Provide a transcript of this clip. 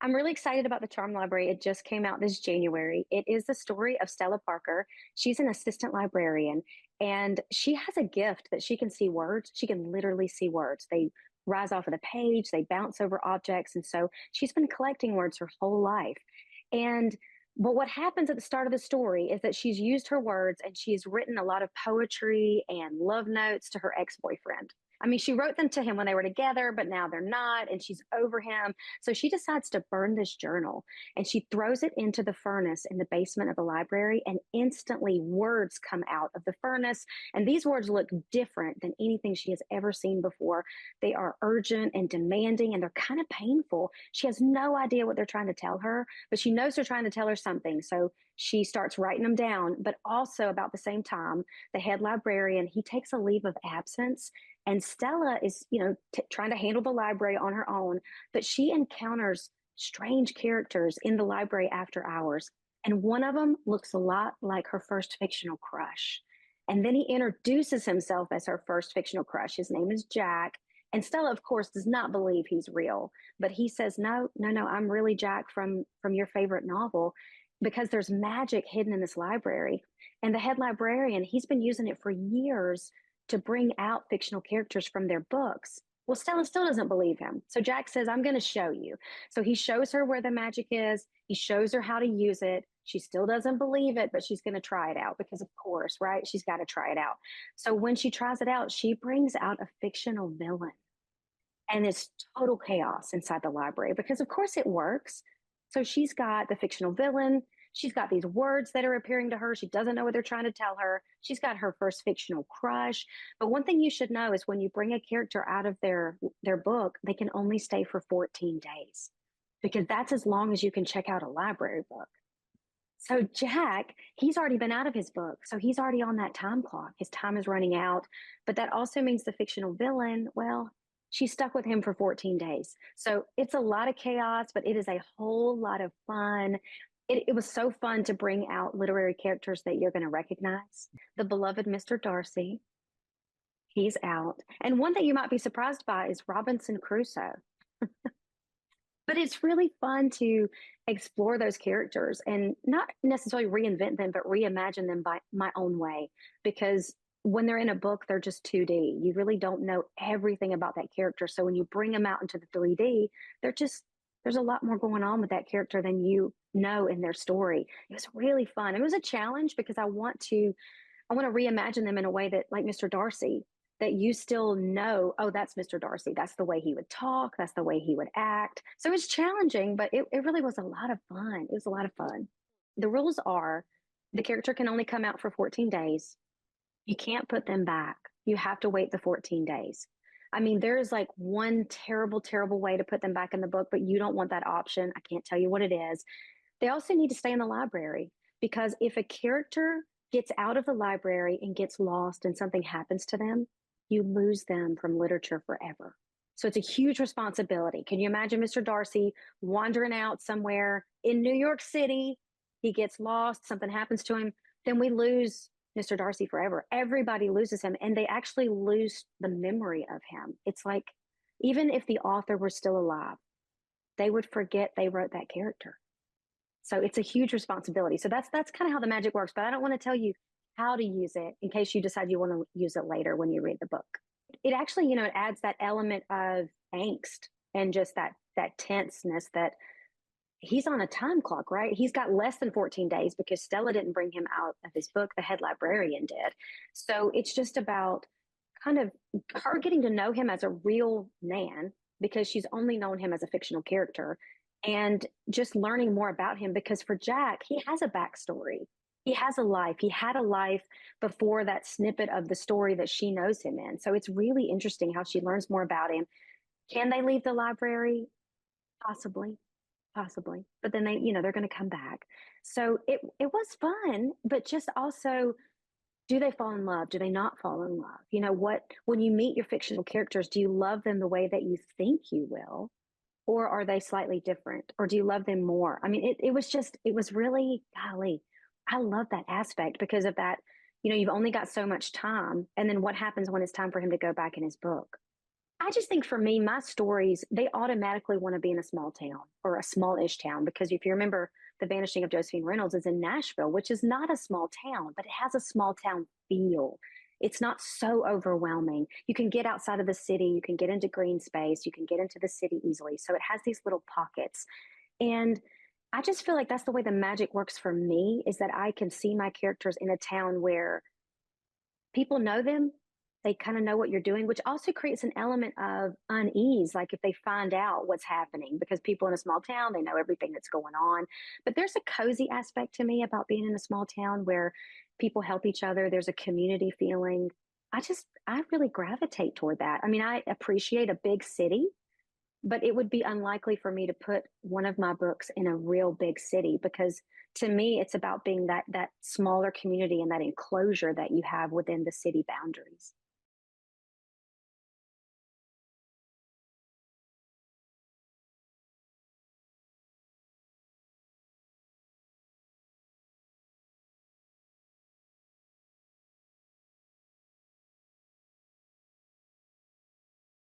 I'm really excited about the Charm Library. It just came out this January. It is the story of Stella Parker. She's an assistant librarian, and she has a gift that she can see words. She can literally see words. They rise off of the page, they bounce over objects. And so she's been collecting words her whole life. And but what happens at the start of the story is that she's used her words and she's written a lot of poetry and love notes to her ex-boyfriend. I mean, she wrote them to him when they were together, but now they're not, and she's over him. So she decides to burn this journal and she throws it into the furnace in the basement of the library, and instantly words come out of the furnace. And these words look different than anything she has ever seen before. They are urgent and demanding, and they're kind of painful. She has no idea what they're trying to tell her, but she knows they're trying to tell her something. So she starts writing them down. But also, about the same time, the head librarian, he takes a leave of absence, and Stella is, trying to handle the library on her own, but she encounters strange characters in the library after hours. And one of them looks a lot like her first fictional crush. And then he introduces himself as her first fictional crush. His name is Jack. And Stella, of course, does not believe he's real. But he says, no, no, no, I'm really Jack from your favorite novel, because there's magic hidden in this library. And the head librarian, he's been using it for years to bring out fictional characters from their books. Well, Stella still doesn't believe him. So Jack says, I'm going to show you. So he shows her where the magic is. He shows her how to use it. She still doesn't believe it, but she's going to try it out because, of course, right? She's got to try it out. So when she tries it out, she brings out a fictional villain. And it's total chaos inside the library because, of course, it works. So she's got the fictional villain. She's got these words that are appearing to her. She doesn't know what they're trying to tell her. She's got her first fictional crush. But one thing you should know is when you bring a character out of their book, they can only stay for 14 days because that's as long as you can check out a library book. So Jack, he's already been out of his book. So he's already on that time clock. His time is running out. But that also means the fictional villain, well, she's stuck with him for 14 days. So it's a lot of chaos, but it is a whole lot of fun. It was so fun to bring out literary characters that you're going to recognize. The beloved Mr. Darcy, he's out. And one that you might be surprised by is Robinson Crusoe. But it's really fun to explore those characters and not necessarily reinvent them, but reimagine them by my own way. Because when they're in a book, they're just 2D. You really don't know everything about that character. So when you bring them out into the 3D, there's a lot more going on with that character than you know in their story. It was really fun. It was a challenge because I want to reimagine them in a way that, like Mr. Darcy, that you still know, oh, that's Mr. Darcy. That's the way he would talk. That's the way he would act. So it was challenging, but it really was a lot of fun. It was a lot of fun. The rules are the character can only come out for 14 days. You can't put them back. You have to wait the 14 days. I mean, there is like one terrible, terrible way to put them back in the book, but you don't want that option. I can't tell you what it is. They also need to stay in the library because if a character gets out of the library and gets lost and something happens to them, you lose them from literature forever. So it's a huge responsibility. Can you imagine Mr. Darcy wandering out somewhere in New York City? He gets lost, something happens to him, then we lose Mr. Darcy forever. Everybody loses him, and they actually lose the memory of him. It's like even if the author were still alive, they would forget they wrote that character. So it's a huge responsibility. So that's kind of how the magic works. But I don't want to tell you how to use it in case you decide you want to use it later when you read the book. It actually, it adds that element of angst and just that tenseness that he's on a time clock, right? He's got less than 14 days because Stella didn't bring him out of his book. The head librarian did. So it's just about kind of her getting to know him as a real man because she's only known him as a fictional character, and just learning more about him because for Jack, he has a backstory. He has a life. He had a life before that snippet of the story that she knows him in. So it's really interesting how she learns more about him. Can they leave the library? Possibly, possibly. But then they're going to come back. So it was fun, but just also, do they fall in love? Do they not fall in love? When you meet your fictional characters, do you love them the way that you think you will? Or are they slightly different? Or do you love them more? I mean, it was really, golly, I love that aspect because of that. You've only got so much time. And then what happens when it's time for him to go back in his book? I just think for me, my stories, they automatically want to be in a small town or a smallish town. Because if you remember, The Vanishing of Josephine Reynolds is in Nashville, which is not a small town, but it has a small town feel. It's not so overwhelming. You can get outside of the city, you can get into green space, you can get into the city easily. So it has these little pockets. And I just feel like that's the way the magic works for me, is that I can see my characters in a town where people know them. They kind of know what you're doing, which also creates an element of unease. Like if they find out what's happening, because people in a small town, they know everything that's going on. But there's a cozy aspect to me about being in a small town where people help each other. There's a community feeling. I really gravitate toward that. I mean, I appreciate a big city, but it would be unlikely for me to put one of my books in a real big city, because to me it's about being that smaller community and that enclosure that you have within the city boundaries.